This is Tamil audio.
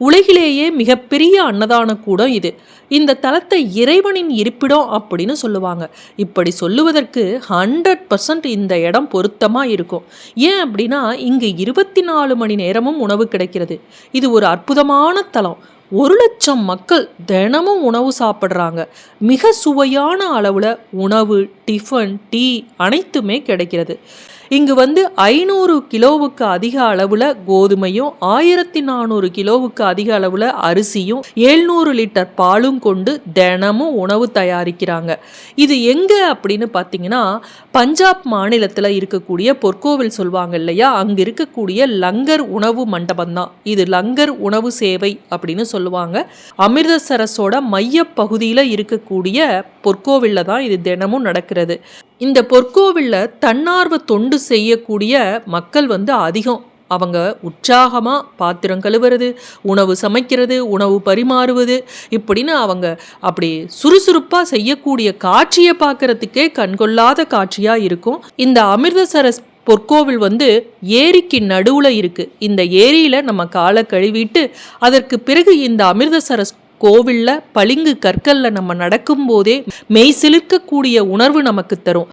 உலகிலேயே மிகப்பெரிய அன்னதான கூடம் இது. இந்த தலத்தை இறைவனின் இருப்பிடம் அப்படின்னு சொல்லுவாங்க. இப்படி சொல்லுவதற்கு 100% இந்த இடம் பொருத்தமாக இருக்கும். ஏன் அப்படின்னா இங்கு 24 மணி நேரமும் உணவு கிடைக்கிறது. இது ஒரு அற்புதமான தலம். 1,00,000 மக்கள் தினமும் உணவு சாப்பிட்றாங்க. மிக சுவையான அளவில் உணவு, டிஃபன், டீ அனைத்துமே கிடைக்கிறது. இங்கு 500 கிலோவுக்கு அதிக அளவில் கோதுமையும் 1400 கிலோவுக்கு அதிக அளவில் அரிசியும் 700 லிட்டர் பாலும் கொண்டு தினமும் உணவு தயாரிக்கிறாங்க. இது எங்கே அப்படின்னு பார்த்தீங்கன்னா பஞ்சாப் மாநிலத்தில் இருக்கக்கூடிய பொற்கோவில் சொல்லுவாங்க இல்லையா, அங்கே இருக்கக்கூடிய லங்கர் உணவு மண்டபம் தான் இது. லங்கர் உணவு சேவை அப்படின்னு சொல்லுவாங்க. அமிர்தசரஸோட மைய பகுதியில் இருக்கக்கூடிய பொற்கோவிலில் தான் இது தினமும் நடக்கிறது. இந்த பொற்கோவிலில் தன்னார்வ தொண்டு செய்யக்கூடிய மக்கள் அதிகம். அவங்க உற்சாகமாக பாத்திரம் கழுவுறது, உணவு சமைக்கிறது, உணவு பரிமாறுவது இப்படின்னு அவங்க அப்படி சுறுசுறுப்பாக செய்யக்கூடிய காட்சியை பார்க்கறதுக்கே கண்கொள்ளாத காட்சியாக இருக்கும். இந்த அமிர்தசரஸ் பொற்கோவில் ஏரிக்கு நடுவில் இருக்குது. இந்த ஏரியில் நம்ம காலை கழுவிட்டு அதற்கு பிறகு இந்த அமிர்தசரஸ் கோவிலில் பளிங்கு கற்களில் நம்ம நடக்கும்போதே மெய் சிலிர்க்கக்கூடிய உணர்வு நமக்கு தரும்.